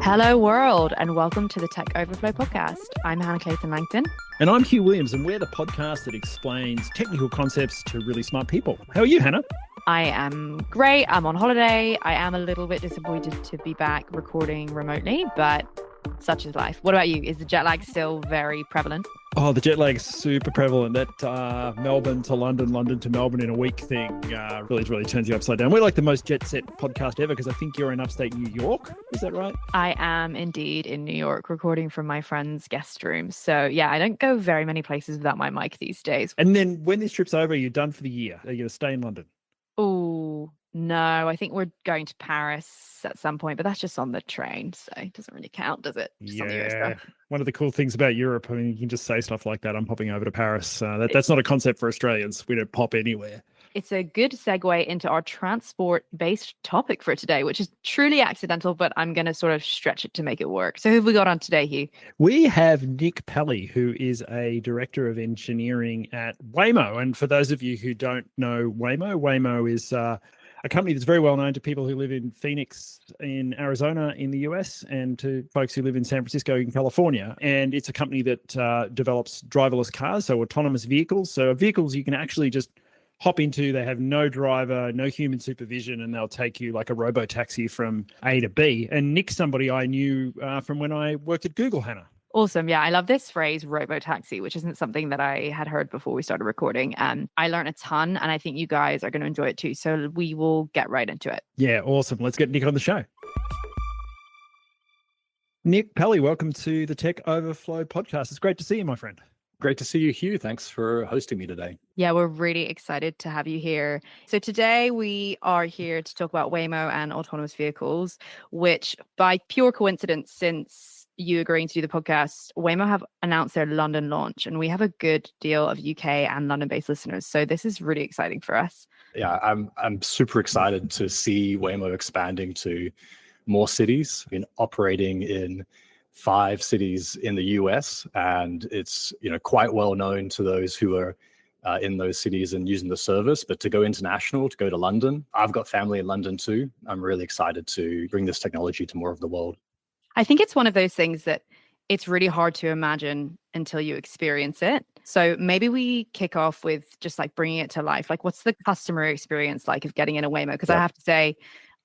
Hello, world, and welcome to the Tech Overflow podcast. I'm Hannah Clayton Langton. And I'm Hugh Williams, and we're the podcast that explains technical concepts to really smart people. How are you, Hannah? I am great. I'm on holiday. I am a little bit disappointed to be back recording remotely, but such is life. What about you? Is the jet lag still very prevalent? Oh, the jet lag's super prevalent. That Melbourne to London, London to Melbourne in a week thing really turns you upside down. We're like the most jet set podcast ever because I think you're in upstate New York. Is that right? I am indeed in New York recording from my friend's guest room. So yeah, I don't go very many places without my mic these days. And then when this trip's over, you're done for the year. Are you going to stay in London? Oh, no, I think we're going to Paris at some point, but that's just on the train. So it doesn't really count, does it? Just on the Yeah. One of the cool things about Europe, I mean, you can just say stuff like that. I'm popping over to Paris. That's not a concept for Australians. We don't pop anywhere. It's a good segue into our transport-based topic for today, which is truly accidental, but I'm going to sort of stretch it to make it work. So who have we got on today, Hugh? We have Nick Pelly, who is a director of engineering at Waymo. And for those of you who don't know Waymo is a company that's very well known to people who live in Phoenix, in Arizona, in the US, and to folks who live in San Francisco, in California. And it's a company that develops driverless cars, so autonomous vehicles. So vehicles you can actually just hop into. They have no driver, no human supervision, and they'll take you like a Robotaxi from A to B. And Nick's somebody I knew from when I worked at Google, Hannah. Awesome. Yeah, I love this phrase, Robotaxi, which isn't something that I had heard before we started recording. I learned a ton, and I think you guys are going to enjoy it too. So we will get right into it. Yeah, awesome. Let's get Nick on the show. Nick Pelly, welcome to the Tech Overflow podcast. It's great to see you, my friend. Great to see you, Hugh. Thanks for hosting me today. Yeah, we're really excited to have you here. So today we are here to talk about Waymo and autonomous vehicles, which by pure coincidence, since you agreeing to do the podcast, Waymo have announced their London launch, and we have a good deal of UK and London-based listeners. So this is really exciting for us. Yeah, I'm super excited to see Waymo expanding to more cities. Been operating in 5 cities in the US, and it's quite well known to those who are in those cities and using the service. But to go international, to go to London, I've got family in London too. I'm really excited to bring this technology to more of the world. I think it's one of those things that it's really hard to imagine until you experience it. So maybe we kick off with just like bringing it to life. Like, what's the customer experience like of getting in a Waymo? Because I have to say,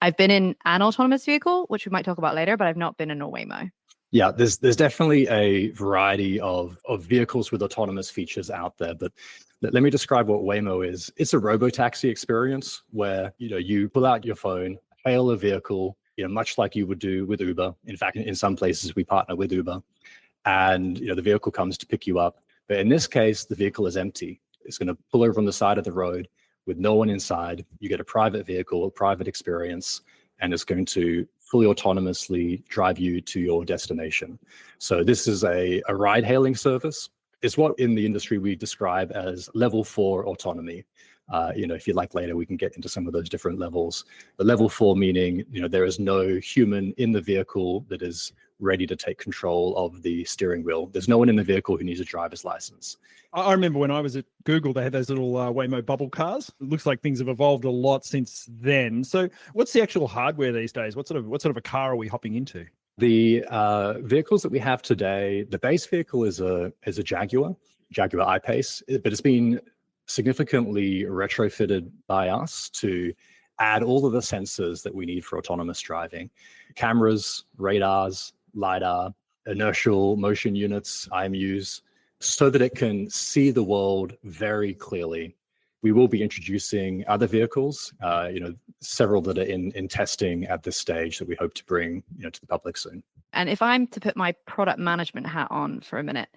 I've been in an autonomous vehicle, which we might talk about later, but I've not been in a Waymo. Yeah, there's definitely a variety of vehicles with autonomous features out there. But let me describe what Waymo is. It's a robotaxi experience where you pull out your phone, hail a vehicle, much like you would do with Uber. In fact, in some places we partner with Uber, and the vehicle comes to pick you up. But in this case, the vehicle is empty. It's going to pull over on the side of the road with no one inside. You get a private vehicle, a private experience, and it's going to fully autonomously drive you to your destination. So this is a ride-hailing service. It's what in the industry we describe as level 4 autonomy. If you like later, we can get into some of those different levels. But level 4 meaning, there is no human in the vehicle that is ready to take control of the steering wheel. There's no one in the vehicle who needs a driver's license. I remember when I was at Google, they had those little Waymo bubble cars. It looks like things have evolved a lot since then. So what's the actual hardware these days? What sort of a car are we hopping into? The vehicles that we have today, the base vehicle is a Jaguar I-Pace, but it's been significantly retrofitted by us to add all of the sensors that we need for autonomous driving: cameras, radars, LiDAR, inertial motion units, IMUs, so that it can see the world very clearly. We will be introducing other vehicles, several that are in testing at this stage that we hope to bring to the public soon. And if I'm to put my product management hat on for a minute,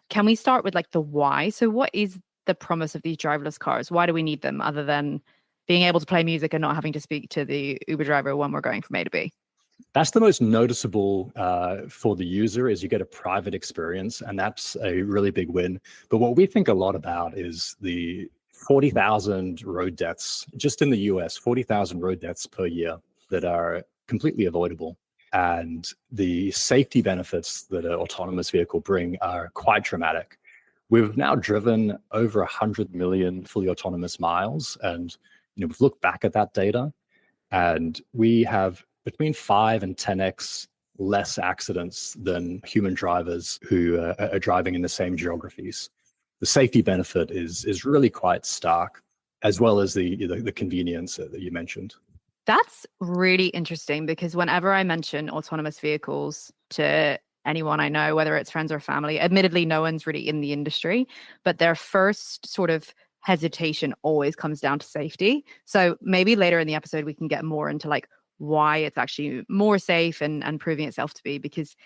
can we start with like the why? So what is the promise of these driverless cars? Why do we need them other than being able to play music and not having to speak to the Uber driver when we're going from A to B? That's the most noticeable for the user, is you get a private experience, and that's a really big win. But what we think a lot about is the 40,000 road deaths just in the US, 40,000 road deaths per year that are completely avoidable. And the safety benefits that an autonomous vehicle bring are quite dramatic. We've now driven over 100 million fully autonomous miles, and we've looked back at that data, and we have between 5 and 10x less accidents than human drivers who are driving in the same geographies. The safety benefit is really quite stark, as well as the convenience that you mentioned. That's really interesting because whenever I mention autonomous vehicles to anyone I know, whether it's friends or family, admittedly, no one's really in the industry, but their first sort of hesitation always comes down to safety. So maybe later in the episode, we can get more into like why it's actually more safe and proving itself to be, because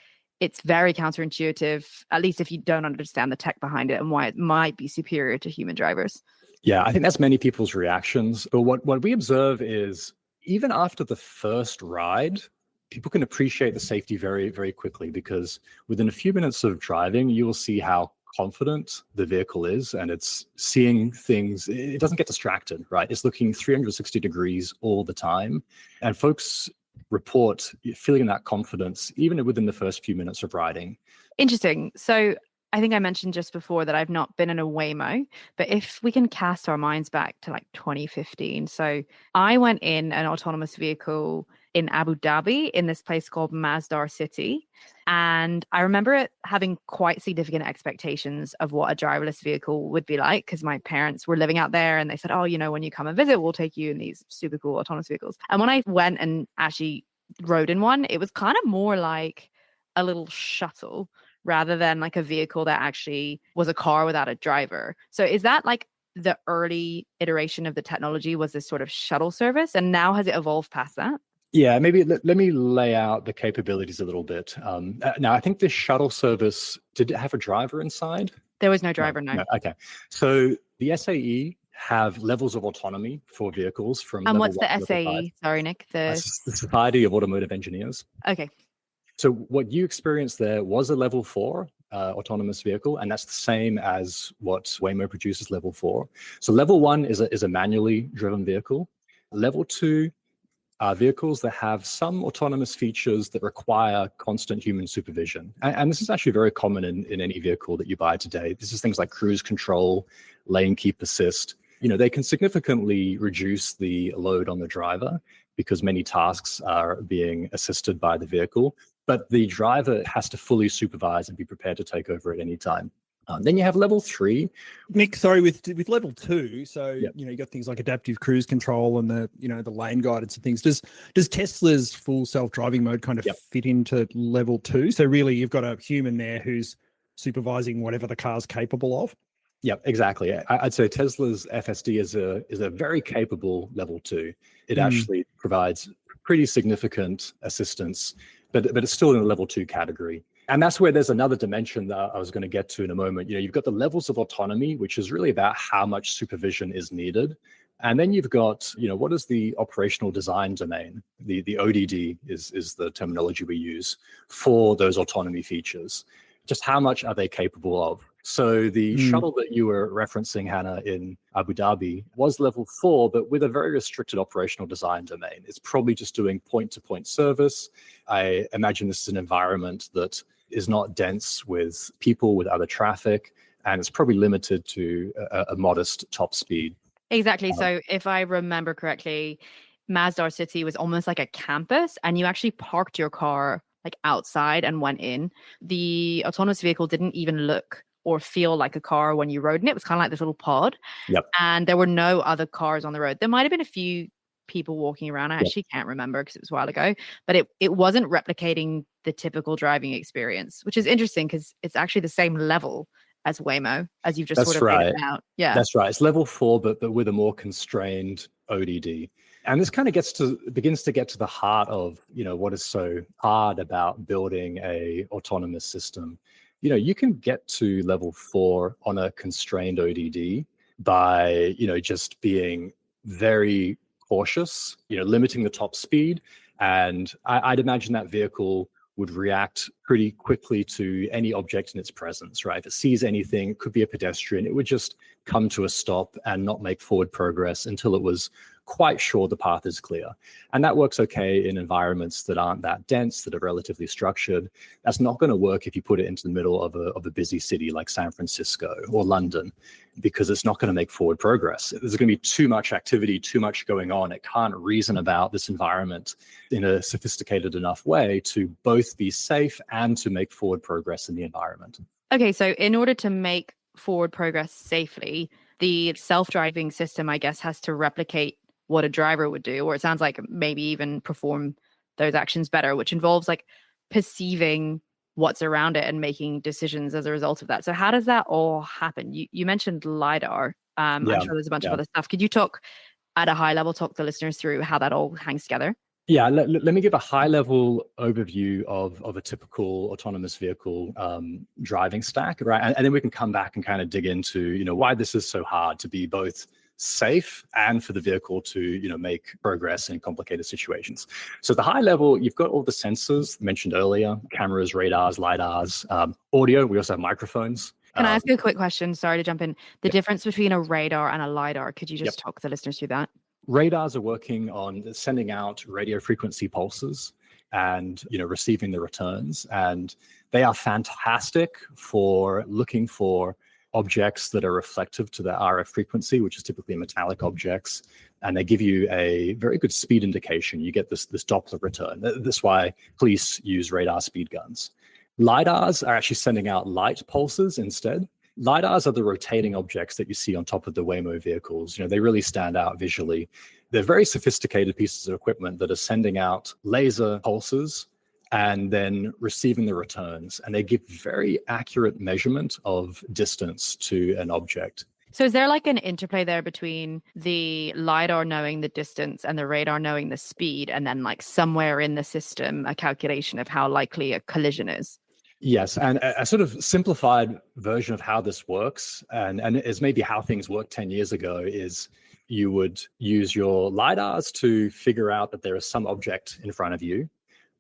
it's very counterintuitive, at least if you don't understand the tech behind it and why it might be superior to human drivers. Yeah, I think that's many people's reactions. But what we observe is even after the first ride, people can appreciate the safety very, very quickly, because within a few minutes of driving, you will see how confident the vehicle is, and it's seeing things. It doesn't get distracted, right? It's looking 360 degrees all the time. And folks report feeling that confidence even within the first few minutes of riding. Interesting. So I think I mentioned just before that I've not been in a Waymo, but if we can cast our minds back to like 2015. So I went in an autonomous vehicle in Abu Dhabi in this place called Masdar City. And I remember it having quite significant expectations of what a driverless vehicle would be like, because my parents were living out there and they said, oh, you know, when you come and visit, we'll take you in these super cool autonomous vehicles. And when I went and actually rode in one, it was kind of more like a little shuttle rather than like a vehicle that actually was a car without a driver. So is that like the early iteration of the technology, was this sort of shuttle service? And now has it evolved past that? Yeah, maybe let me lay out the capabilities a little bit. Now, I think this shuttle service, did it have a driver inside? There was no driver, no. Okay. So the SAE have levels of autonomy for vehicles from And level what's the 1 to level 5. SAE? Sorry, Nick. That's the Society of Automotive Engineers. Okay. So what you experienced there was a level 4 autonomous vehicle, and that's the same as what Waymo produces level 4. So level 1 is a manually driven vehicle. Level 2 are vehicles that have some autonomous features that require constant human supervision. And this is actually very common in any vehicle that you buy today. This is things like cruise control, lane keep assist. You know, they can significantly reduce the load on the driver because many tasks are being assisted by the vehicle, but the driver has to fully supervise and be prepared to take over at any time. Then you have level 3. Nick, sorry, with level 2, so Yep. you know, you got things like adaptive cruise control and the lane guidance and things. Does Tesla's full self-driving mode kind of Yep. fit into level 2? So really, you've got a human there who's supervising whatever the car's capable of. Yeah, exactly. I'd say Tesla's FSD is a very capable level 2. It actually provides pretty significant assistance, but it's still in the level 2 category. And that's where there's another dimension that I was going to get to in a moment. You know, you've got the levels of autonomy, which is really about how much supervision is needed. And then you've got, you know, what is the operational design domain? The ODD is the terminology we use for those autonomy features. Just how much are they capable of? So the shuttle that you were referencing, Hannah, in Abu Dhabi was level 4, but with a very restricted operational design domain. It's probably just doing point-to-point service. I imagine this is an environment that is not dense with people, with other traffic, and it's probably limited to a modest top speed. Exactly. So if I remember correctly, Masdar City was almost like a campus, and you actually parked your car like outside and went in. The autonomous vehicle didn't even look or feel like a car when you rode in it. It was kind of like this little pod. Yep. And there were no other cars on the road. There might have been a few people walking around. I actually can't remember because it was a while ago, but it wasn't replicating the typical driving experience, which is interesting because it's actually the same level as Waymo, as you've just That's sort of right. laid it out. Yeah. That's right. It's level 4, but with a more constrained ODD. And this kind of begins to get to the heart of, you know, what is so hard about building a autonomous system. You know, you can get to level 4 on a constrained ODD by, you know, just being very cautious, you know, limiting the top speed. And I'd imagine that vehicle would react pretty quickly to any object in its presence, right? If it sees anything, it could be a pedestrian, it would just come to a stop and not make forward progress until it was quite sure the path is clear. And that works okay in environments that aren't that dense, that are relatively structured. That's not going to work if you put it into the middle of a busy city like San Francisco or London, because it's not going to make forward progress. There's going to be too much activity, too much going on. It can't reason about this environment in a sophisticated enough way to both be safe and to make forward progress in the environment. Okay, so in order to make forward progress safely, the self-driving system, I guess, has to replicate what a driver would do, or it sounds like maybe even perform those actions better, which involves like perceiving what's around it and making decisions as a result of that. So how does that all happen? You mentioned LiDAR. I'm sure there's a bunch of other stuff. Could you talk at a high level, talk the listeners through how that all hangs together? Yeah, let me give a high-level overview of a typical autonomous vehicle driving stack, right? And then we can come back and kind of dig into, why this is so hard to be both safe and for the vehicle to, make progress in complicated situations. So at the high level, you've got all the sensors mentioned earlier: cameras, radars, LiDARs, audio. We also have microphones. Can I ask you a quick question? Sorry to jump in. The difference between a radar and a LiDAR, could you just talk the listeners through that? Radars are working on sending out radio frequency pulses and receiving the returns, and they are fantastic for looking for objects that are reflective to the RF frequency, which is typically metallic objects, and they give you a very good speed indication. You get this Doppler return. That's why police use radar speed guns. LiDARs are actually sending out light pulses instead. LiDARs are the rotating objects that you see on top of the Waymo vehicles. They really stand out visually. They're very sophisticated pieces of equipment that are sending out laser pulses and then receiving the returns. And they give very accurate measurement of distance to an object. So is there like an interplay there between the LiDAR knowing the distance and the radar knowing the speed, and then like somewhere in the system, a calculation of how likely a collision is? Yes, and a sort of simplified version of how this works, and is maybe how things worked 10 years ago, is you would use your LiDARs to figure out that there is some object in front of you.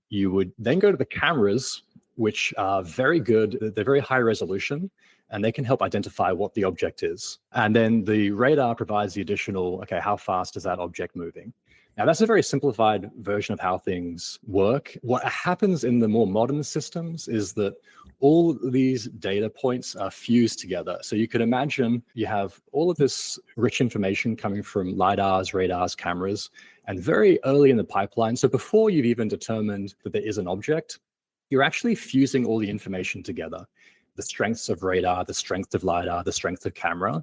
You would then go to the cameras, which are very good. They're very high resolution, and they can help identify what the object is. And then the radar provides the additional, okay, how fast is that object moving? Now, that's a very simplified version of how things work. What happens in the more modern systems is that all these data points are fused together. So you could imagine you have all of this rich information coming from LiDARs, radars, cameras, and very early in the pipeline. So before you've even determined that there is an object, you're actually fusing all the information together. The strengths of radar, the strength of LiDAR, the strength of camera.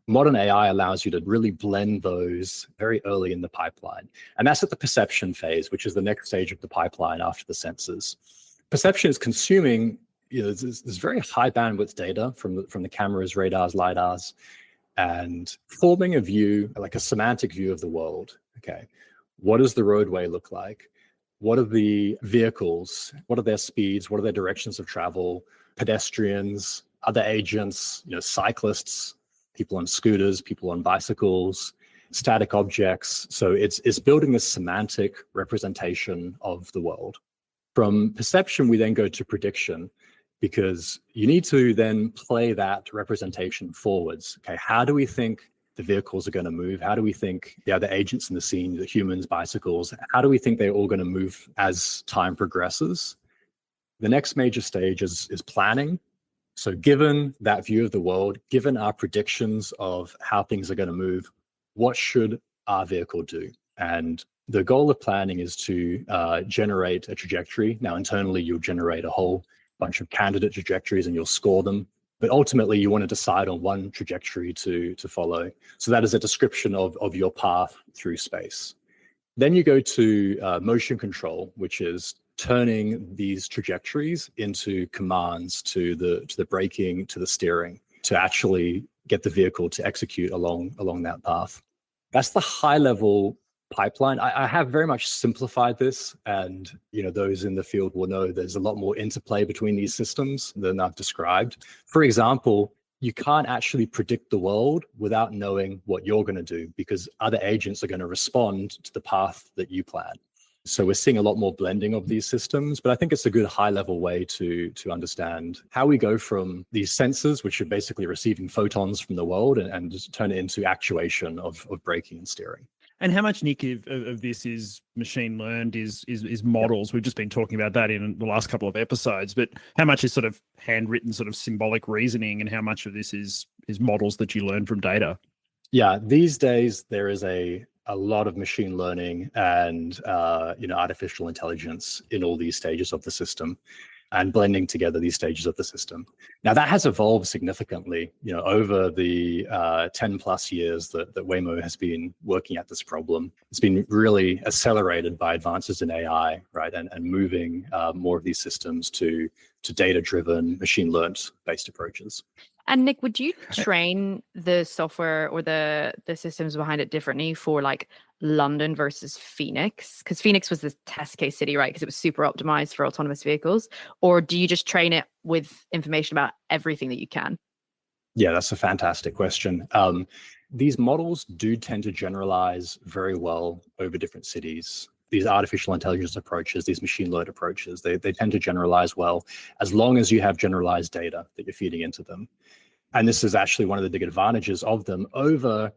Modern AI allows you to really blend those very early in the pipeline. And that's at the perception phase, which is the next stage of the pipeline after the sensors. Perception is consuming this very high bandwidth data from the cameras, radars, LiDARs, and forming a view, like a semantic view of the world. Okay, what does the roadway look like? What are the vehicles? What are their speeds? What are their directions of travel? Pedestrians, other agents, cyclists, people on scooters, people on bicycles, static objects. So it's building this semantic representation of the world. From perception, we then go to prediction, because you need to then play that representation forwards. Okay, how do we think the vehicles are going to move? How do we think the other agents in the scene, the humans, bicycles, how do we think they're all going to move as time progresses? The next major stage is planning. So given that view of the world, given our predictions of how things are going to move, what should our vehicle do? And the goal of planning is to generate a trajectory. Now, internally, you'll generate a whole bunch of candidate trajectories and you'll score them. But ultimately, you want to decide on one trajectory to follow. So that is a description of your path through space. Then you go to motion control, which is turning these trajectories into commands to the braking, to the steering, to actually get the vehicle to execute along that path. That's the high level pipeline. I have very much simplified this, and those in the field will know there's a lot more interplay between these systems than I've described. For example, you can't actually predict the world without knowing what you're going to do, because other agents are going to respond to the path that you plan. So we're seeing a lot more blending of these systems, but I think it's a good high-level way to understand how we go from these sensors, which are basically receiving photons from the world, and just turn it into actuation of braking and steering. And how much, Nick, of this is machine learned, is models? We've just been talking about that in the last couple of episodes, but how much is sort of handwritten sort of symbolic reasoning, and how much of this is models that you learn from data? Yeah, these days there is a lot of machine learning and artificial intelligence in all these stages of the system, and blending together these stages of the system. Now that has evolved significantly, over the 10 plus years that Waymo has been working at this problem. It's been really accelerated by advances in AI, right? And moving more of these systems to data-driven, machine learned based approaches. And Nick, would you train the software or the systems behind it differently for like London versus Phoenix? Because Phoenix was the test case city, right? Because it was super optimized for autonomous vehicles. Or do you just train it with information about everything that you can? Yeah, that's a fantastic question. These models do tend to generalize very well over different cities. These artificial intelligence approaches, these machine learned approaches, they tend to generalize well as long as you have generalized data that you're feeding into them. And this is actually one of the big advantages of them over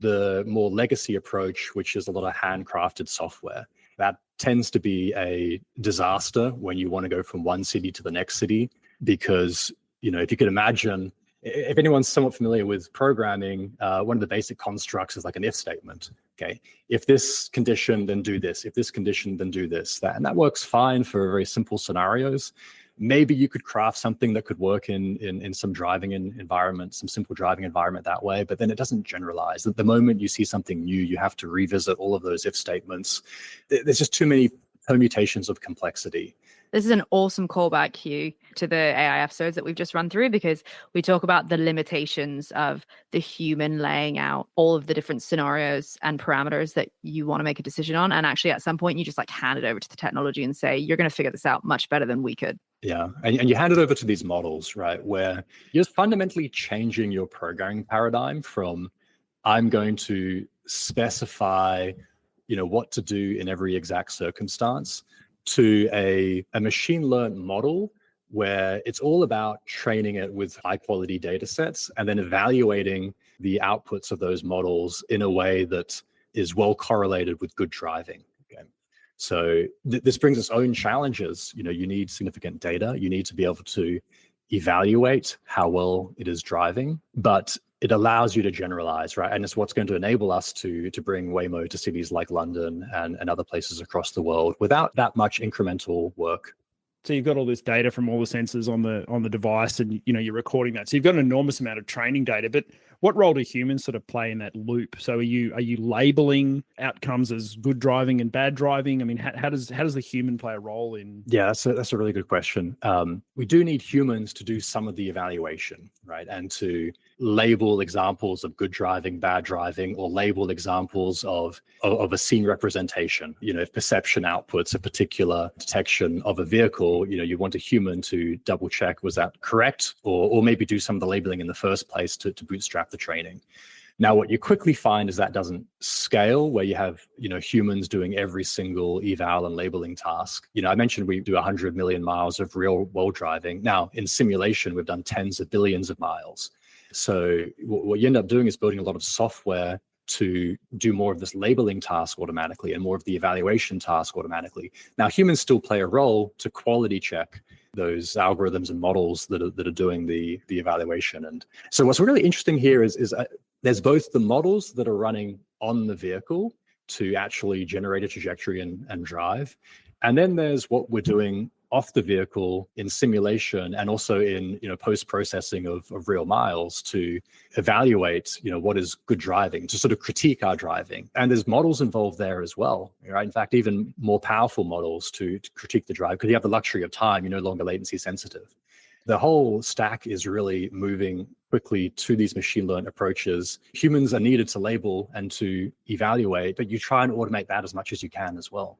the more legacy approach, which is a lot of handcrafted software. That tends to be a disaster when you want to go from one city to the next city, because, if you could imagine, if anyone's somewhat familiar with programming, one of the basic constructs is like an if statement. Okay, if this condition, then do this. If this condition, then do this. And that works fine for very simple scenarios. Maybe you could craft something that could work in some driving environment, some simple driving environment that way, but then it doesn't generalize. At the moment you see something new, you have to revisit all of those if statements. There's just too many permutations of complexity. This is an awesome callback, Hugh, to the AI episodes that we've just run through, because we talk about the limitations of the human laying out all of the different scenarios and parameters that you want to make a decision on. And actually, at some point, you just like hand it over to the technology and say, you're going to figure this out much better than we could. Yeah, and you hand it over to these models, right, where you're fundamentally changing your programming paradigm from I'm going to specify, what to do in every exact circumstance, to a machine learned model where it's all about training it with high quality data sets and then evaluating the outputs of those models in a way that is well correlated with good driving. Okay. So this brings its own challenges. You need significant data. You need to be able to evaluate how well it is driving, but it allows you to generalize, right? And it's what's going to enable us to bring Waymo to cities like London and other places across the world without that much incremental work. So you've got all this data from all the sensors on the device, and you're recording that. So you've got an enormous amount of training data. But what role do humans sort of play in that loop? So are you labeling outcomes as good driving and bad driving? I mean, how does the human play a role in? Yeah, that's a really good question. We do need humans to do some of the evaluation, right, and to label examples of good driving, bad driving, or label examples of a scene representation. If perception outputs a particular detection of a vehicle, you want a human to double check, was that correct? Or maybe do some of the labeling in the first place to bootstrap the training. Now, what you quickly find is that doesn't scale where you have, humans doing every single eval and labeling task. I mentioned we do 100 million miles of real world driving. Now, in simulation, we've done tens of billions of miles. So what you end up doing is building a lot of software to do more of this labeling task automatically and more of the evaluation task automatically. Now, humans still play a role to quality check those algorithms and models that are doing the evaluation. And so what's really interesting here is there's both the models that are running on the vehicle to actually generate a trajectory and drive. And then there's what we're doing off the vehicle in simulation and also in post-processing of real miles to evaluate what is good driving, to sort of critique our driving. And there's models involved there as well, right? In fact, even more powerful models to critique the drive, because you have the luxury of time, you're no longer latency sensitive. The whole stack is really moving quickly to these machine learned approaches. Humans are needed to label and to evaluate, but you try and automate that as much as you can as well.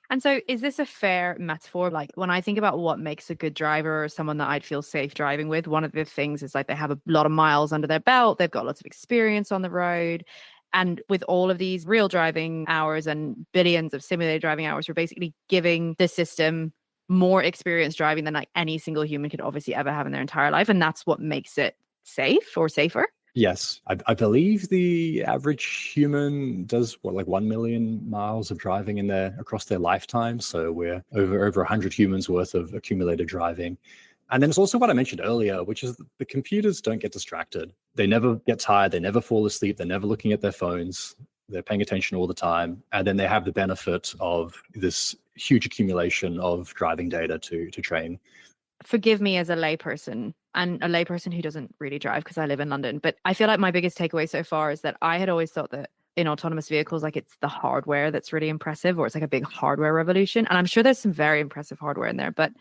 And so is this a fair metaphor? Like when I think about what makes a good driver or someone that I'd feel safe driving with, one of the things is like they have a lot of miles under their belt. They've got lots of experience on the road. And with all of these real driving hours and billions of simulated driving hours, we're basically giving the system more experience driving than like any single human could obviously ever have in their entire life. And that's what makes it safe or safer. Yes, I believe the average human does like 1 million miles of driving across their lifetime. So we're over 100 humans worth of accumulated driving. And then it's also what I mentioned earlier, which is the computers don't get distracted. They never get tired. They never fall asleep. They're never looking at their phones. They're paying attention all the time. And then they have the benefit of this huge accumulation of driving data to train. Forgive me as a layperson, and a layperson who doesn't really drive because I live in London, but I feel like my biggest takeaway so far is that I had always thought that in autonomous vehicles, like it's the hardware that's really impressive, or it's like a big hardware revolution. And I'm sure there's some very impressive hardware in there, but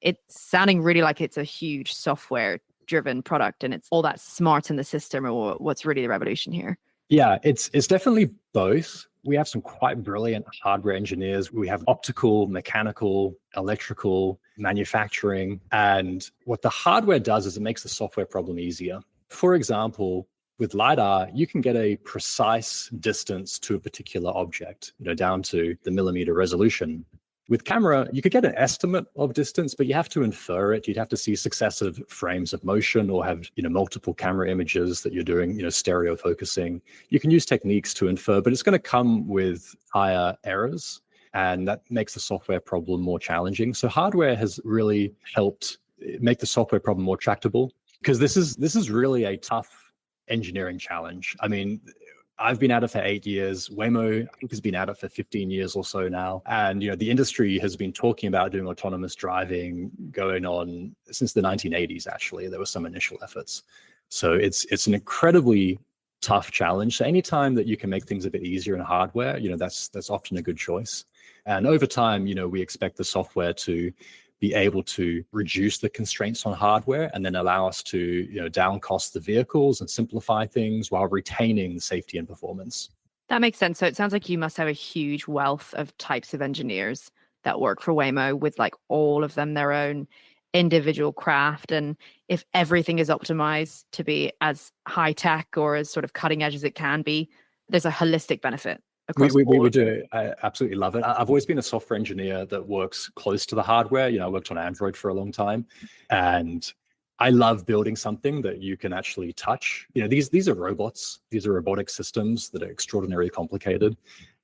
it's sounding really like it's a huge software driven product and it's all that smart in the system, or what's really the revolution here. Yeah, it's definitely both. We have some quite brilliant hardware engineers. We have optical, mechanical, electrical, manufacturing. And what the hardware does is it makes the software problem easier. For example, with LiDAR, you can get a precise distance to a particular object, down to the millimeter resolution. With camera, you could get an estimate of distance, but you have to infer it. You'd have to see successive frames of motion or have, multiple camera images that you're doing, stereo focusing. You can use techniques to infer, but it's going to come with higher errors, and that makes the software problem more challenging. So hardware has really helped make the software problem more tractable, because this is really a tough engineering challenge. I mean, I've been at it for 8 years. Waymo, I think, has been at it for 15 years or so now. And, the industry has been talking about doing autonomous driving going on since the 1980s, actually. There were some initial efforts. So it's an incredibly tough challenge. So anytime that you can make things a bit easier in hardware, that's often a good choice. And over time, we expect the software to be able to reduce the constraints on hardware and then allow us to down cost the vehicles and simplify things while retaining the safety and performance. That makes sense. So it sounds like you must have a huge wealth of types of engineers that work for Waymo, with like all of them their own individual craft. And if everything is optimized to be as high tech or as sort of cutting edge as it can be, there's a holistic benefit. We do. I absolutely love it. I've always been a software engineer that works close to the hardware. I worked on Android for a long time, and I love building something that you can actually touch. These are robots. These are robotic systems that are extraordinarily complicated.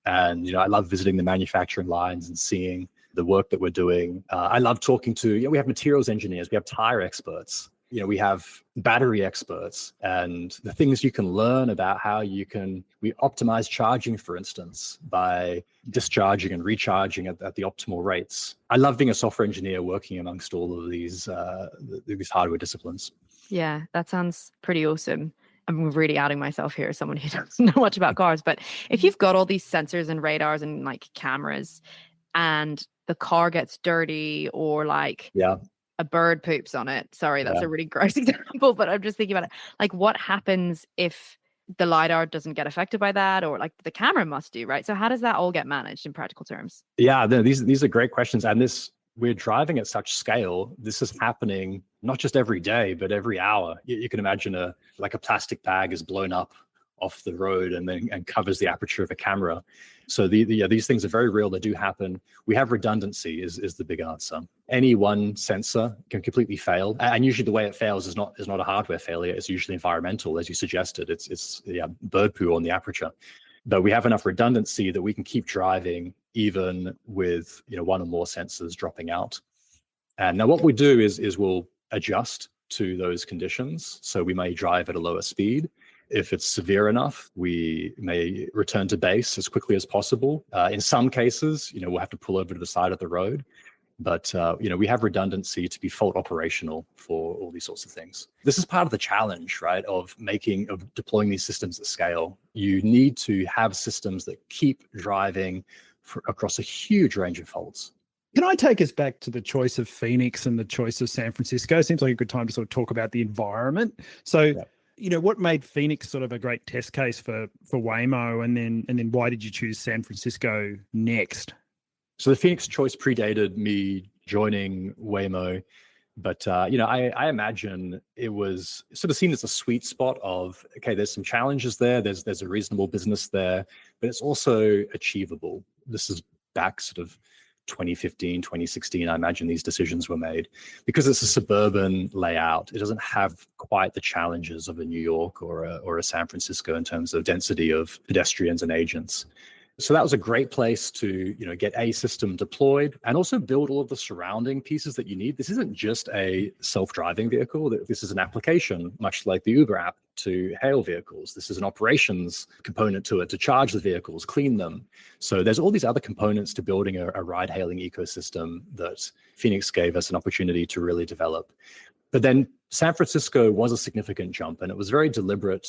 And, I love visiting the manufacturing lines and seeing the work that we're doing. I love talking to, we have materials engineers, we have tire experts. We have battery experts, and the things you can learn about how we optimize charging, for instance, by discharging and recharging at the optimal rates. I love being a software engineer working amongst all of these hardware disciplines. Yeah, that sounds pretty awesome. I'm really outing myself here as someone who doesn't know much about cars, but if you've got all these sensors and radars and like cameras, and the car gets dirty, or like a bird poops on it. Sorry, that's a really gross example, but I'm just thinking about it. Like, what happens if the LiDAR doesn't get affected by that, or like the camera must do, right? So how does that all get managed in practical terms? Yeah, these are great questions. And we're driving at such scale. This is happening not just every day, but every hour. You can imagine a plastic bag is blown up off the road and covers the aperture of a camera. So these things are very real. They do happen. We have redundancy is the big answer. Any one sensor can completely fail, and usually the way it fails is not a hardware failure. It's usually environmental, as you suggested. It's bird poo on the aperture. But we have enough redundancy that we can keep driving even with one or more sensors dropping out. And now what we do is we'll adjust to those conditions. So we may drive at a lower speed. If it's severe enough, we may return to base as quickly as possible. In some cases, we'll have to pull over to the side of the road. But we have redundancy to be fault operational for all these sorts of things. This is part of the challenge, right, of deploying these systems at scale. You need to have systems that keep driving across a huge range of faults. Can I take us back to the choice of Phoenix and the choice of San Francisco? Seems like a good time to sort of talk about the environment. So, what made Phoenix sort of a great test case for Waymo, and then why did you choose San Francisco next? So the Phoenix choice predated me joining Waymo, but I imagine it was sort of seen as a sweet spot of, okay, there's some challenges there, there's a reasonable business there, but it's also achievable. This is back sort of 2015, 2016, I imagine these decisions were made. Because it's a suburban layout, it doesn't have quite the challenges of a New York or a San Francisco in terms of density of pedestrians and agents. So that was a great place to, get a system deployed and also build all of the surrounding pieces that you need. This isn't just a self-driving vehicle. This is an application, much like the Uber app, to hail vehicles. This is an operations component to it, to charge the vehicles, clean them. So there's all these other components to building a ride-hailing ecosystem that Phoenix gave us an opportunity to really develop. But then San Francisco was a significant jump, and it was very deliberate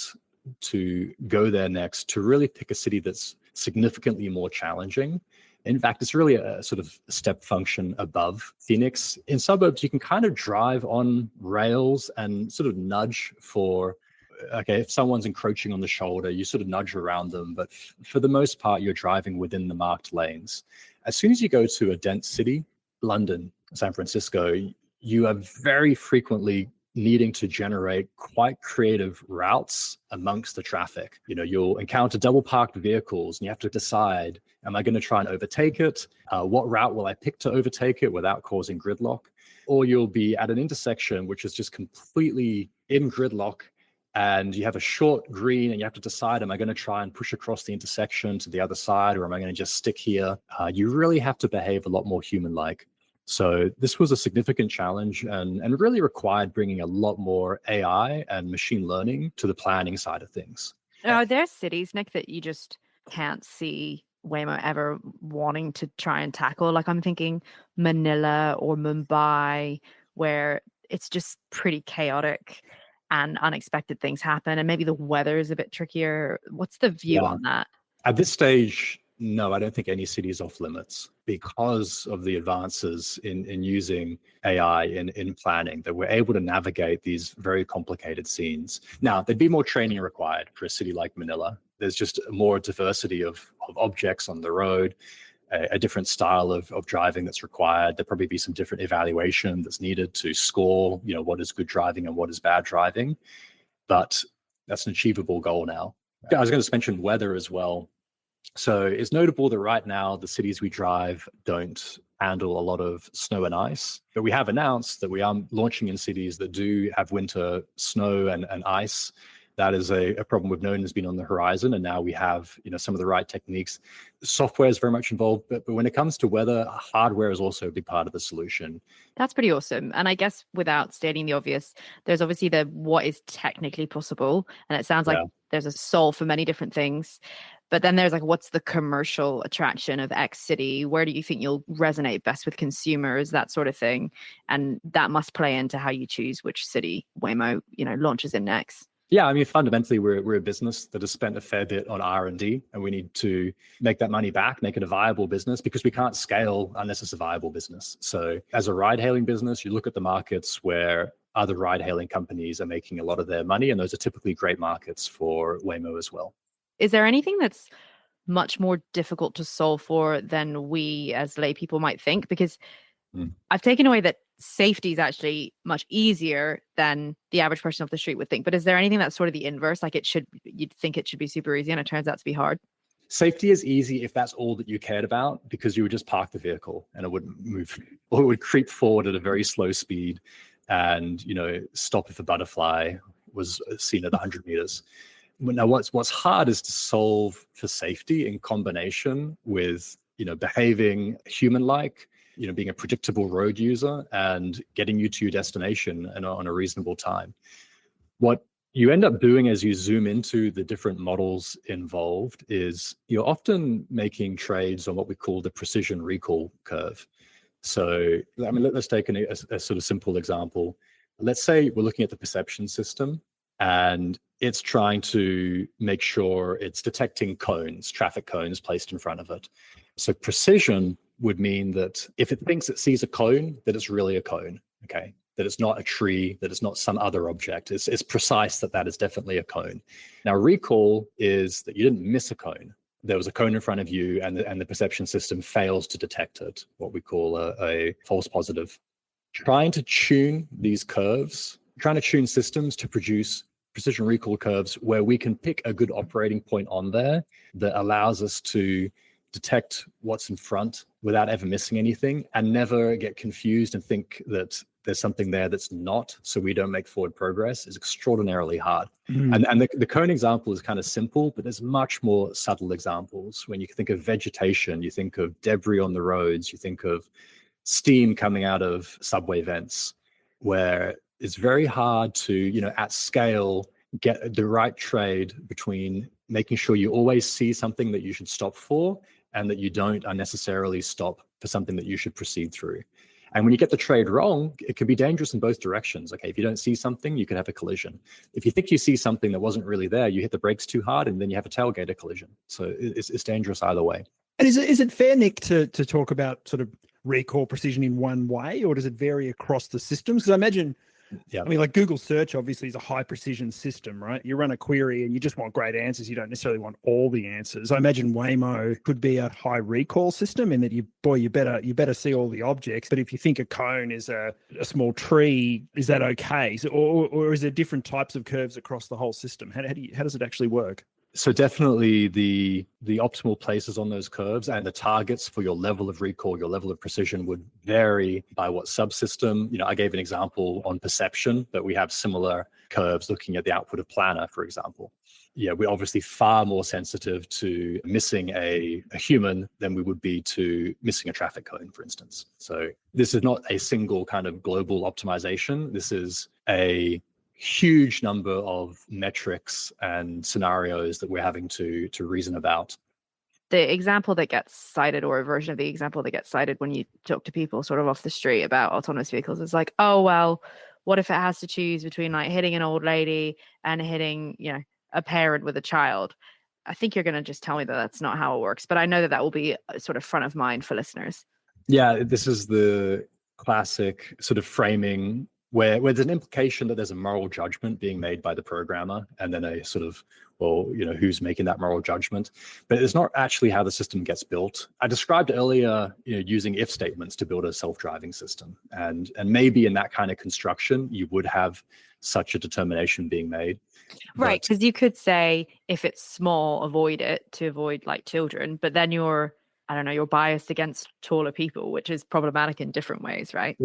to go there next, to really pick a city that's significantly more challenging. In fact, it's really a sort of step function above Phoenix. In suburbs, you can kind of drive on rails and sort of nudge for, okay, if someone's encroaching on the shoulder, you sort of nudge around them. But for the most part, you're driving within the marked lanes. As soon as you go to a dense city, London, San Francisco, you are very frequently needing to generate quite creative routes amongst the traffic. You'll encounter double parked vehicles and you have to decide, am I going to try and overtake it? What route will I pick to overtake it without causing gridlock? Or you'll be at an intersection which is just completely in gridlock, and you have a short green and you have to decide, am I going to try and push across the intersection to the other side, or am I going to just stick here? You really have to behave a lot more human-like. So this was a significant challenge and really required bringing a lot more AI and machine learning to the planning side of things. Are there cities, Nick, that you just can't see Waymo ever wanting to try and tackle? Like I'm thinking Manila or Mumbai, where it's just pretty chaotic and unexpected things happen, and maybe the weather is a bit trickier. What's the view on that? At this stage, no, I don't think any city is off limits because of the advances in using AI in planning, that we're able to navigate these very complicated scenes. Now, there'd be more training required for a city like Manila. There's just more diversity of objects on the road, a different style of driving that's required. There'd probably be some different evaluation that's needed to score, what is good driving and what is bad driving. But that's an achievable goal now. I was going to mention weather as well. So it's notable that right now the cities we drive don't handle a lot of snow and ice, but we have announced that we are launching in cities that do have winter snow and ice. That is a problem we've known has been on the horizon, and now we have some of the right techniques. Software is very much involved, but when it comes to weather, hardware is also a big part of the solution. That's pretty awesome. And I guess without stating the obvious, there's obviously the what is technically possible, and it sounds like there's a solve for many different things. But then there's like, what's the commercial attraction of X city? Where do you think you'll resonate best with consumers? That sort of thing. And that must play into how you choose which city Waymo, launches in next. Yeah, I mean, fundamentally, we're a business that has spent a fair bit on R&D, and we need to make that money back, make it a viable business, because we can't scale unless it's a viable business. So as a ride-hailing business, you look at the markets where other ride-hailing companies are making a lot of their money, and those are typically great markets for Waymo as well. Is there anything that's much more difficult to solve for than we as lay people might think? Because I've taken away that safety is actually much easier than the average person off the street would think. But is there anything that's sort of the inverse? Like you'd think it should be super easy and it turns out to be hard? Safety is easy if that's all that you cared about, because you would just park the vehical and it wouldn't move, or it would creep forward at a very slow speed and, stop if a butterfly was seen at 100 meters. Now, what's hard is to solve for safety in combination with, behaving human-like, being a predictable road user and getting you to your destination and on a reasonable time. What you end up doing as you zoom into the different models involved is you're often making trades on what we call the precision recall curve. So, I mean, let's take a sort of simple example. Let's say we're looking at the perception system, and it's trying to make sure it's detecting cones, traffic cones placed in front of it. So precision would mean that if it thinks it sees a cone, that it's really a cone, okay? That it's not a tree, that it's not some other object. It's precise that is definitely a cone. Now, recall is that you didn't miss a cone. There was a cone in front of you and the perception system fails to detect it, what we call a false positive. Trying to tune these curves, trying to tune systems to produce precision recall curves where we can pick a good operating point on there that allows us to detect what's in front without ever missing anything and never get confused and think that there's something there that's not, so we don't make forward progress, is extraordinarily hard. And the cone example is kind of simple, but there's much more subtle examples. When you think of vegetation, you think of debris on the roads, you think of steam coming out of subway vents, where it's very hard to, at scale, get the right trade between making sure you always see something that you should stop for and that you don't unnecessarily stop for something that you should proceed through. And when you get the trade wrong, it could be dangerous in both directions. Okay, if you don't see something, you could have a collision. If you think you see something that wasn't really there, you hit the brakes too hard and then you have a tailgater collision. So it's dangerous either way. And is it fair, Nick, to talk about sort of recall precision in one way, or does it vary across the systems? Because I imagine, like Google search obviously is a high precision system, right? You run a query and you just want great answers. You don't necessarily want all the answers. I imagine Waymo could be a high recall system in that you better see all the objects. But if you think a cone is a small tree, is that okay? So, or is there different types of curves across the whole system? How does it actually work? So definitely the optimal places on those curves and the targets for your level of recall, your level of precision would vary by what subsystem. I gave an example on perception, but we have similar curves looking at the output of planner, for example. We're obviously far more sensitive to missing a human than we would be to missing a traffic cone, for instance. So this is not a single kind of global optimization. This is a huge number of metrics and scenarios that we're having to reason about. The example that gets cited, or a version of the example that gets cited when you talk to people sort of off the street about autonomous vehicles, is like, oh, well, what if it has to choose between like hitting an old lady and hitting, a parent with a child? I think you're going to just tell me that that's not how it works, but I know that will be sort of front of mind for listeners. Yeah, this is the classic sort of framing where there's an implication that there's a moral judgment being made by the programmer, and then a sort of, who's making that moral judgment? But it's not actually how the system gets built. I described earlier, using if statements to build a self-driving system, and maybe in that kind of construction, you would have such a determination being made. Right, because you could say if it's small, avoid it to avoid like children, but then you're biased against taller people, which is problematic in different ways, right?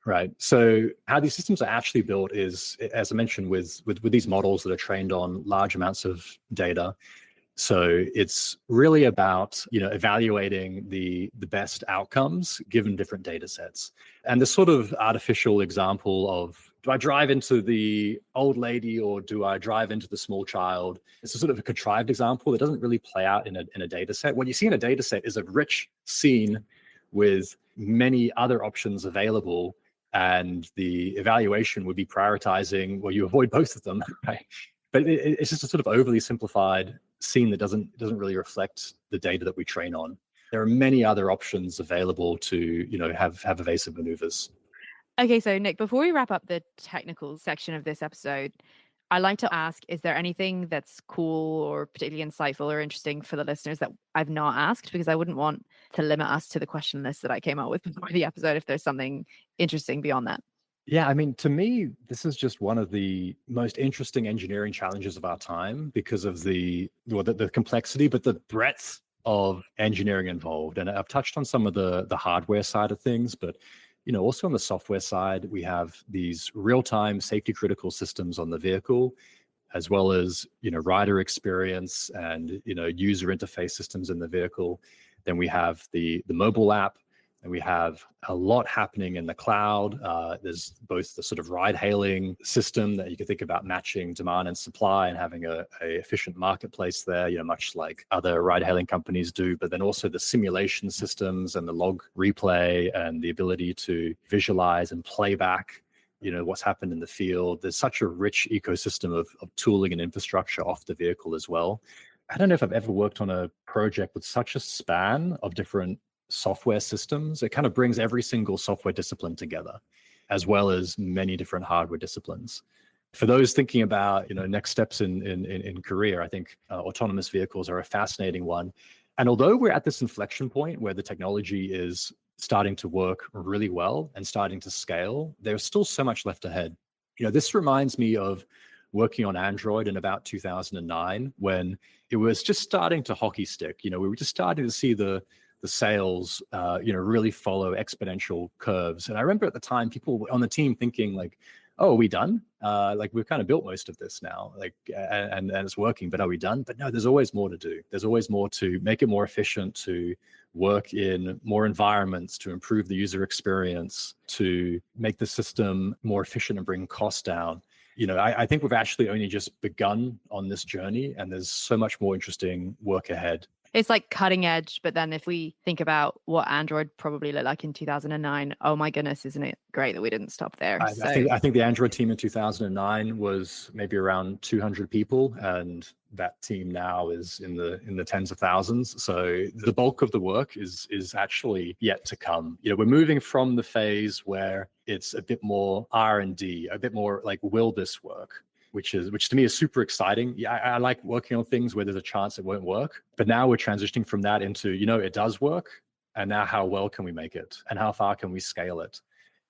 Right. So how these systems are actually built is, as I mentioned, with these models that are trained on large amounts of data. So it's really about, evaluating the best outcomes given different data sets. And the sort of artificial example of, do I drive into the old lady or do I drive into the small child? It's a sort of a contrived example that doesn't really play out in a data set. What you see in a data set is a rich scene with many other options available, and the evaluation would be prioritizing, well, you avoid both of them, right? But it's just a sort of overly simplified scene that doesn't really reflect the data that we train on. There are many other options available to, have evasive maneuvers. Okay, so Nick, before we wrap up the technical section of this episode, I'd like to ask, is there anything that's cool or particularly insightful or interesting for the listeners that I've not asked? Because I wouldn't want to limit us to the question list that I came up with before the episode if there's something interesting beyond that. Yeah, I mean, to me, this is just one of the most interesting engineering challenges of our time because of the complexity, but the breadth of engineering involved. And I've touched on some of the hardware side of things, but also on the software side, we have these real-time safety critical systems on the vehicle, as well as, rider experience and, user interface systems in the vehicle. Then we have the mobile app, and we have a lot happening in the cloud. There's both the sort of ride-hailing system that you can think about matching demand and supply and having a efficient marketplace there, much like other ride-hailing companies do. But then also the simulation systems and the log replay and the ability to visualize and play back, what's happened in the field. There's such a rich ecosystem of tooling and infrastructure off the vehicle as well. I don't know if I've ever worked on a project with such a span of different software systems. It kind of brings every single software discipline together, as well as many different hardware disciplines. For those thinking about next steps in career, I think autonomous vehicles are a fascinating one. And although we're at this inflection point where the technology is starting to work really well and starting to scale, there's still so much left ahead. This reminds me of working on Android in about 2009, when it was just starting to hockey stick. We were just starting to see the sales, really follow exponential curves. And I remember at the time, people on the team thinking like, "Oh, are we done? We've kind of built most of this now, and it's working, but are we done?" But no, there's always more to do. There's always more to make it more efficient, to work in more environments, to improve the user experience, to make the system more efficient and bring costs down. I think we've actually only just begun on this journey, and there's so much more interesting work ahead. It's like cutting edge, but then if we think about what Android probably looked like in 2009, oh my goodness, isn't it great that we didn't stop there? I think the Android team in 2009 was maybe around 200 people, and that team now is in the tens of thousands. So the bulk of the work is actually yet to come. We're moving from the phase where it's a bit more R&D, a bit more like, will this work? Which to me is super exciting. Yeah, I like working on things where there's a chance it won't work. But now we're transitioning from that into, it does work. And now how well can we make it? And how far can we scale it?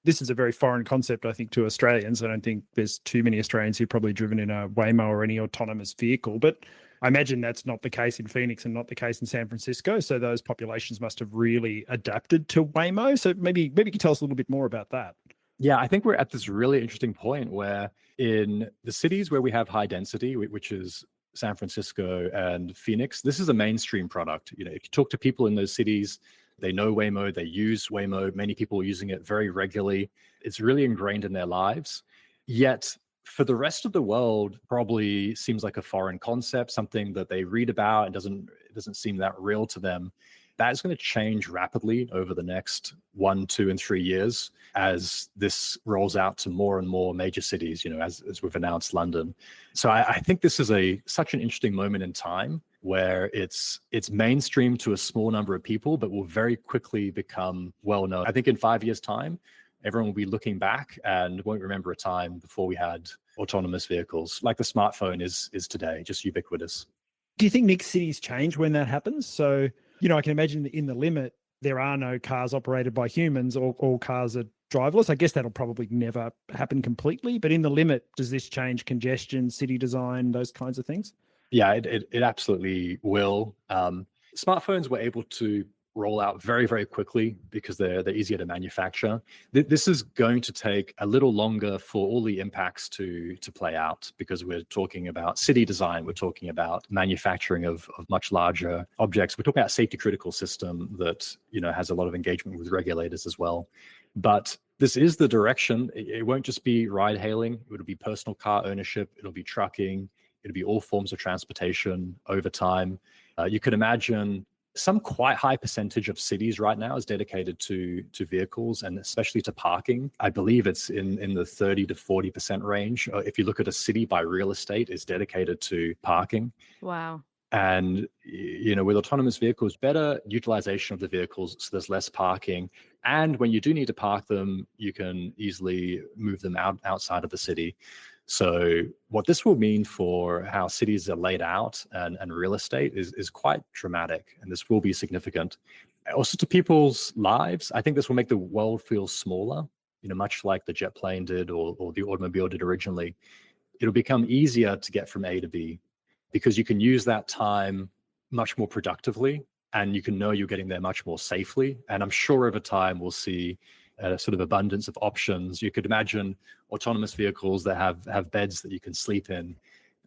This is a very foreign concept, I think, to Australians. I don't think there's too many Australians who've probably driven in a Waymo or any autonomous vehicle. But I imagine that's not the case in Phoenix and not the case in San Francisco. So those populations must have really adapted to Waymo. So maybe you could tell us a little bit more about that. Yeah, I think we're at this really interesting point where in the cities where we have high density, which is San Francisco and Phoenix, this is a mainstream product. If you talk to people in those cities, they know Waymo, they use Waymo. Many people are using it very regularly. It's really ingrained in their lives. Yet for the rest of the world, probably seems like a foreign concept, something that they read about and it doesn't seem that real to them. That is going to change rapidly over the next 1, 2, and 3 years as this rolls out to more and more major cities, as we've announced London. So I think this is such an interesting moment in time where it's mainstream to a small number of people, but will very quickly become well known. I think in 5 years' time, everyone will be looking back and won't remember a time before we had autonomous vehicles like the smartphone is today, just ubiquitous. Do you think, Nick, cities change when that happens? So, I can imagine in the limit, there are no cars operated by humans, or all cars are driverless. I guess that'll probably never happen completely. But in the limit, does this change congestion, city design, those kinds of things? Yeah, it absolutely will. Smartphones were able to roll out very, very quickly because they're easier to manufacture. This is going to take a little longer for all the impacts to play out, because we're talking about city design, we're talking about manufacturing of much larger objects, we're talking about a safety critical system that has a lot of engagement with regulators as well. But this is the direction. It won't just be ride hailing, it'll be personal car ownership, it'll be trucking, it'll be all forms of transportation over time. You could imagine some quite high percentage of cities right now is dedicated to vehicles, and especially to parking. I believe it's in the 30 to 40% range. If you look at a city by real estate, is dedicated to parking. Wow. And with autonomous vehicles, better utilization of the vehicles, so there's less parking. And when you do need to park them, you can easily move them outside of the city. So what this will mean for how cities are laid out and real estate is quite dramatic, and this will be significant. Also to people's lives, I think this will make the world feel smaller, much like the jet plane did or the automobile did originally. It'll become easier to get from A to B because you can use that time much more productively, and you can know you're getting there much more safely. And I'm sure over time we'll see a sort of abundance of options. You could imagine autonomous vehicles that have beds that you can sleep in.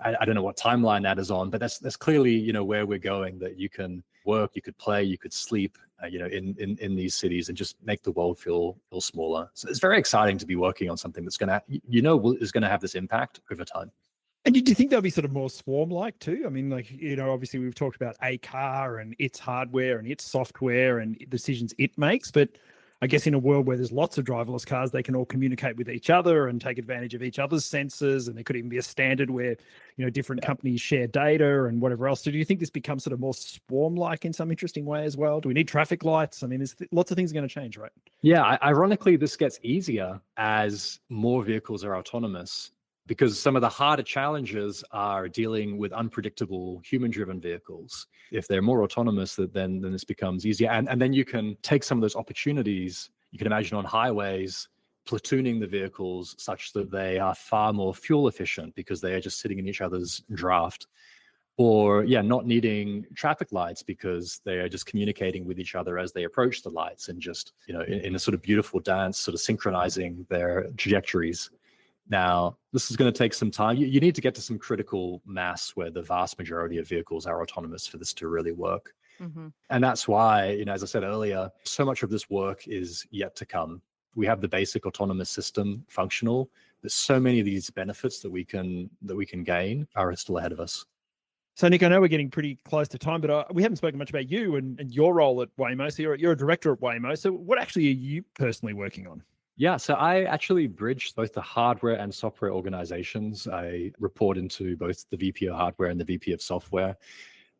I don't know what timeline that is on, but that's clearly where we're going. That you can work, you could play, you could sleep, in these cities, and just make the world feel smaller. So it's very exciting to be working on something that's going to is going to have this impact over time. And do you think they'll be sort of more swarm-like too? I mean, obviously we've talked about a car and its hardware and its software and decisions it makes, but I guess in a world where there's lots of driverless cars, they can all communicate with each other and take advantage of each other's sensors. And there could even be a standard where, different companies share data and whatever else. So do you think this becomes sort of more swarm-like in some interesting way as well? Do we need traffic lights? I mean, there's lots of things going to change, right? Yeah, ironically, this gets easier as more vehicles are autonomous, because some of the harder challenges are dealing with unpredictable human-driven vehicles. If they're more autonomous, then this becomes easier. And then you can take some of those opportunities, you can imagine on highways, platooning the vehicles such that they are far more fuel efficient because they are just sitting in each other's draft. Or not needing traffic lights because they are just communicating with each other as they approach the lights and just, in a sort of beautiful dance, sort of synchronizing their trajectories. Now, this is going to take some time. You need to get to some critical mass where the vast majority of vehicles are autonomous for this to really work. Mm-hmm. And that's why, as I said earlier, so much of this work is yet to come. We have the basic autonomous system functional, but so many of these benefits that we can gain are still ahead of us. So, Nick, I know we're getting pretty close to time, but we haven't spoken much about you and your role at Waymo. So you're a director at Waymo. So what actually are you personally working on? Yeah, so I actually bridge both the hardware and software organizations. I report into both the VP of hardware and the VP of software.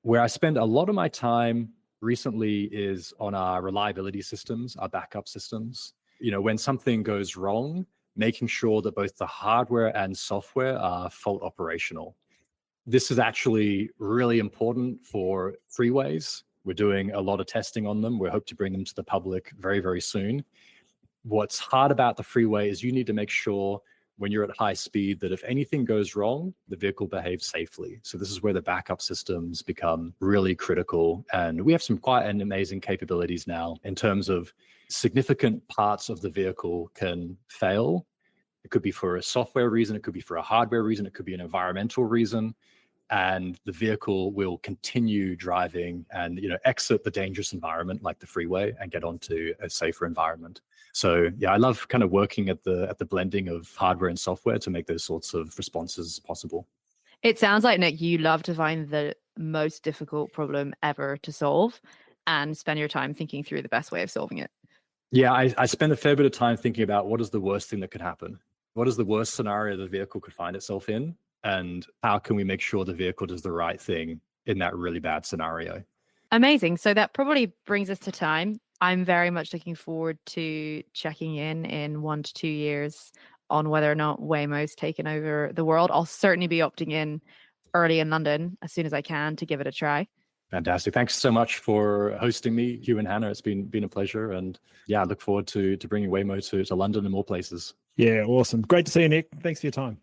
Where I spend a lot of my time recently is on our reliability systems, our backup systems. When something goes wrong, making sure that both the hardware and software are fault operational. This is actually really important for freeways. We're doing a lot of testing on them. We hope to bring them to the public very, very soon. What's hard about the freeway is you need to make sure when you're at high speed that if anything goes wrong, the vehicle behaves safely. So this is where the backup systems become really critical. And we have some quite amazing capabilities now in terms of significant parts of the vehicle can fail. It could be for a software reason, it could be for a hardware reason, it could be an environmental reason. And the vehicle will continue driving and exit the dangerous environment like the freeway and get onto a safer environment. So I love kind of working at the blending of hardware and software to make those sorts of responses possible. It sounds like, Nick, you love to find the most difficult problem ever to solve and spend your time thinking through the best way of solving it. Yeah, I spend a fair bit of time thinking about what is the worst thing that could happen. What is the worst scenario the vehicle could find itself in? And how can we make sure the vehicle does the right thing in that really bad scenario? Amazing. So that probably brings us to time. I'm very much looking forward to checking in 1 to 2 years on whether or not Waymo's taken over the world. I'll certainly be opting in early in London as soon as I can to give it a try. Fantastic. Thanks so much for hosting me, Hugh and Hannah. It's been a pleasure. And I look forward to bringing Waymo to London and more places. Yeah, awesome. Great to see you, Nick. Thanks for your time.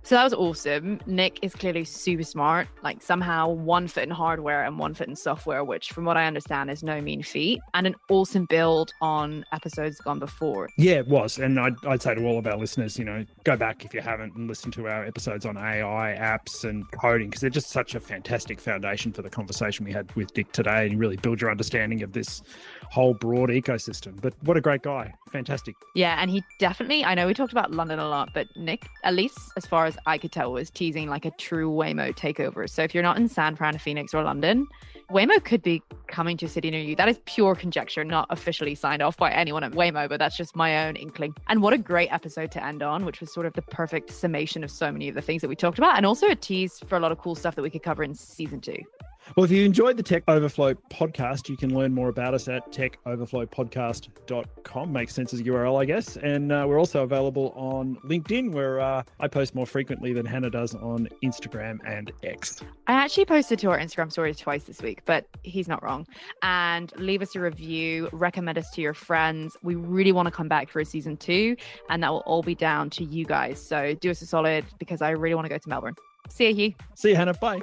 So that was awesome. Nick is clearly super smart, like somehow 1 foot in hardware and 1 foot in software, which from what I understand is no mean feat, and an awesome build on episodes gone before. Yeah, it was. And I'd say to all of our listeners, go back if you haven't and listen to our episodes on AI, apps and coding, because they're just such a fantastic foundation for the conversation we had with Nick today and really build your understanding of this whole broad ecosystem. But what a great guy. Fantastic. Yeah, and he definitely, I know we talked about London a lot, but Nick, at least as far as I could tell, was teasing like a true Waymo takeover. So if you're not in San Fran, Phoenix, or London, Waymo could be coming to a city near you. That is pure conjecture, not officially signed off by anyone at Waymo, but that's just my own inkling. And what a great episode to end on, which was sort of the perfect summation of so many of the things that we talked about, and also a tease for a lot of cool stuff that we could cover in season 2. Well, if you enjoyed the Tech Overflow podcast, you can learn more about us at techoverflowpodcast.com. Makes sense as a URL, I guess. And we're also available on LinkedIn, where I post more frequently than Hannah does on Instagram and X. I actually posted to our Instagram stories twice this week, but he's not wrong. And leave us a review, recommend us to your friends. We really want to come back for a season 2, and that will all be down to you guys. So do us a solid, because I really want to go to Melbourne. See you, Hugh. See you, Hannah. Bye.